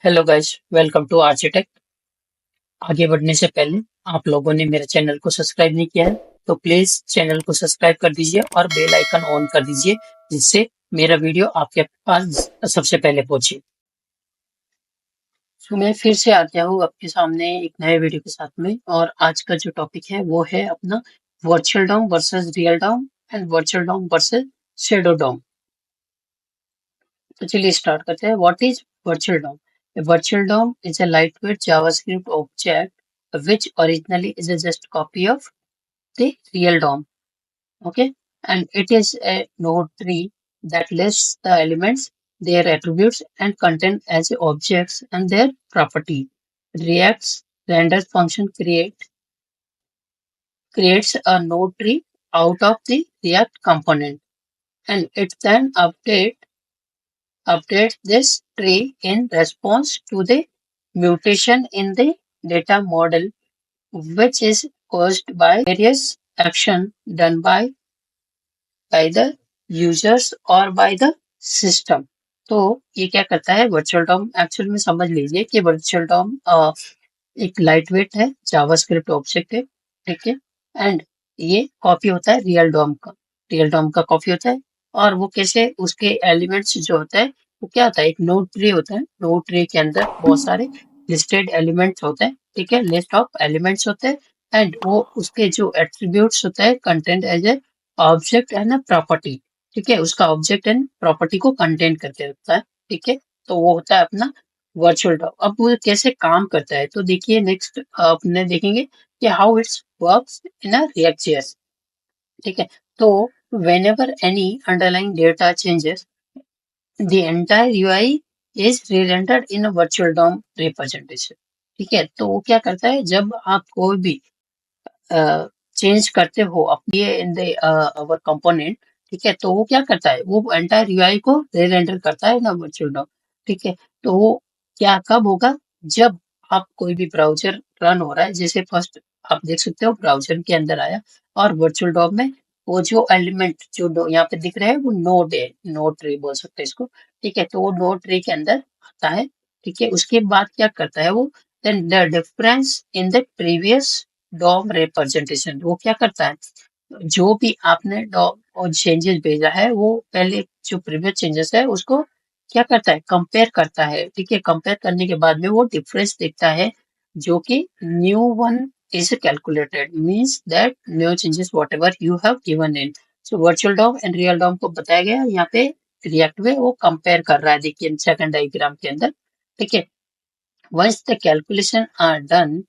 Hello guys, welcome to architect. आगे बढ़ने से पहले आप लोगों ने मेरे चैनल को सब्सक्राइब नहीं किया है तो प्लीज चैनल को सब्सक्राइब कर दीजिए और बेल आइकन ऑन कर दीजिए, जिससे मेरा वीडियो आपके पास सबसे पहले पहुंचे। तो मैं फिर से आ गया हूँ आपके सामने एक नए वीडियो के साथ में, और आज का जो टॉपिक है वो है अपना virtual DOM versus real DOM and virtual DOM versus shadow DOM. तो चलिए स्टार्ट करते हैं। What is virtual DOM? A virtual DOM is a lightweight JavaScript object which originally is a just copy of the real DOM. Okay, and it is a node tree that lists the elements, their attributes, and content as objects and their property. React's render function creates a node tree out of the React component, and it then updates this tree in response to the mutation in the data model, which is caused by various action done by the users or by the system. तो ये क्या करता है virtual Dom? Actual में समझ लीजिए कि virtual Dom एक लाइट वेट है, जावास्क्रिप्ट ऑब्जेक्ट है, ठीक है। एंड ये कॉपी होता है रियल डॉम का कॉपी होता है। और वो कैसे, उसके एलिमेंट्स जो होता है वो क्या होता है, एक नोड ट्री होता है। नोड ट्री के अंदर बहुत सारे लिस्टेड एलिमेंट्स होते हैं, ठीक है, लिस्ट ऑफ एलिमेंट्स होते हैं। एंड वो उसके जो एट्रीब्यूट्स होता है content as a object and property, ठीक है, उसका ऑब्जेक्ट एंड प्रॉपर्टी को कंटेंट करके रखता है, ठीक है। तो वो होता है अपना वर्चुअल डॉम। अब वो कैसे काम करता है तो देखिए, नेक्स्ट अपने देखेंगे कि how it's works in a react JS, ठीक है। तो whenever any underlying data changes, the entire UI is re-rendered in a virtual DOM representation, ठीक है। तो वो क्या करता है, जब आप कोई भी चेंज करते हो अपनी इन द अवर कंपोनेंट, ठीक है, तो वो क्या करता है, वो एंटायर यूआई को री-रेंडर करता है ना वर्चुअल डॉम, ठीक है। तो वो क्या कब होगा, जब आप कोई भी ब्राउजर रन हो रहा है, जैसे फर्स्ट आप देख सकते हो ब्राउजर के अंदर आया और वर्चुअल डॉम में वो जो एलिमेंट जो यहाँ पे दिख रहा है वो नोड है, नोड ट्री बोल सकते हैं इसको, ठीक है। तो वो नोड ट्री के अंदर आता है, ठीक है। उसके बाद क्या करता है वो, then the difference in the previous DOM representation, वो क्या करता है, जो भी आपने डॉम और चेंजेस भेजा है वो पहले जो प्रीवियस चेंजेस है उसको क्या करता है, कंपेयर करता है, ठीक है। कंपेयर करने के बाद में वो डिफरेंस देखता है, जो कि new one is calculated, means that new changes whatever you have given in. So virtual DOM and real DOM को बताया गया यहाँ पे रिएक्ट में, वो कंपेयर कर रहा है, देखिए सेकंड डायग्राम के अंदर, ठीक है। Once the calculation are done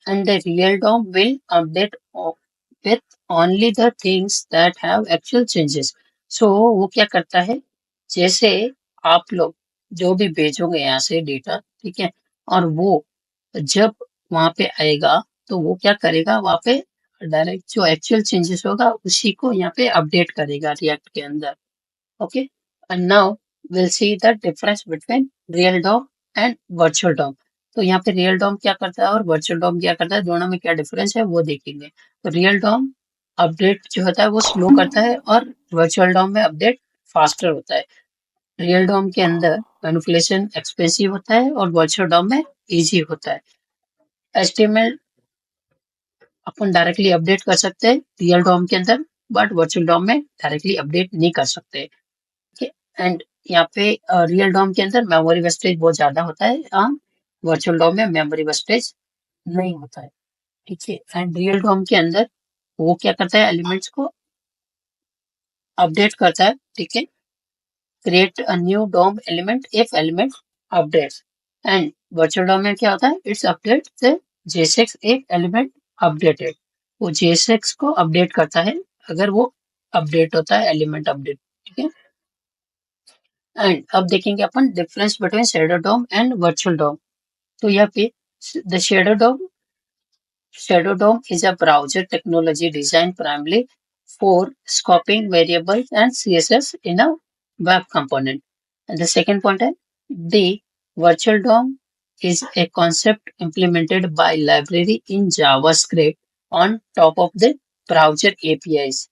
and the real DOM will update with only the things that have actual changes. So वो क्या करता है, जैसे आप लोग जो भी भेजोगे यहाँ से डेटा, ठीक है, और वो जब वहां पे आएगा तो वो क्या करेगा, वहां पे डायरेक्ट जो एक्चुअल चेंजेस होगा उसी को यहाँ पे अपडेट करेगा रिएक्ट के अंदर। Okay, and now will see the difference between real DOM and virtual DOM. तो यहाँ पे रियल डॉम क्या करता है और वर्चुअल डॉम क्या करता है, दोनों में क्या डिफरेंस है वो देखेंगे। तो रियल डॉम अपडेट जो होता है वो स्लो करता है और वर्चुअल डॉम में अपडेट फास्टर होता है। रियल डॉम के अंदर मैनिपुलेशन एक्सपेंसिव होता है और वर्चुअल डॉम में इजी होता है। एचटीएमएल अपन डायरेक्टली अपडेट कर सकते हैं रियल डॉम के अंदर, बट वर्चुअल डॉम में डायरेक्टली अपडेट नहीं कर सकते, ठीक है। एंड यहाँ पे रियल डॉम के अंदर मेमोरी वेस्टेज बहुत ज्यादा होता है, वर्चुअल डॉम में मेमोरी वेस्टेज नहीं होता है, ठीक है। एंड रियल डॉम के अंदर वो क्या करता है, एलिमेंट्स को अपडेट करता है, ठीक है, create a new DOM element if element updates. And virtual DOM में क्या होता है, it's update the JSX if element updated, वो जेएसएक्स को अपडेट करता है अगर वो अपडेट होता है, एलिमेंट अपडेट, ठीक है। एंड अब देखेंगे अपन difference between shadow DOM and virtual DOM. तो यहाँ पे the shadow DOM is a browser technology designed primarily for scoping variables and CSS in a web component. And the second point is the virtual DOM is a concept implemented by library in JavaScript on top of the browser APIs.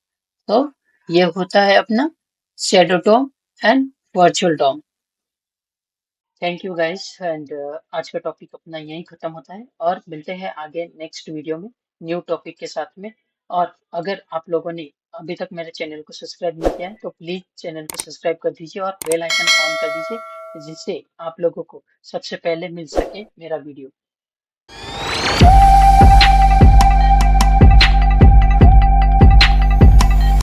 तो ये होता है अपना shadow DOM and virtual DOM. Thank you guys and आज का topic अपना यहीं खत्म होता है और मिलते हैं आगे नेक्स्ट वीडियो में न्यू टॉपिक के साथ में। और अगर आप लोगों ने अभी तक मेरे चैनल को सब्सक्राइब नहीं किया है तो प्लीज चैनल को सब्सक्राइब कर दीजिए और बेल आइकन ऑन कर दीजिए, जिससे आप लोगों को सबसे पहले मिल सके मेरा वीडियो।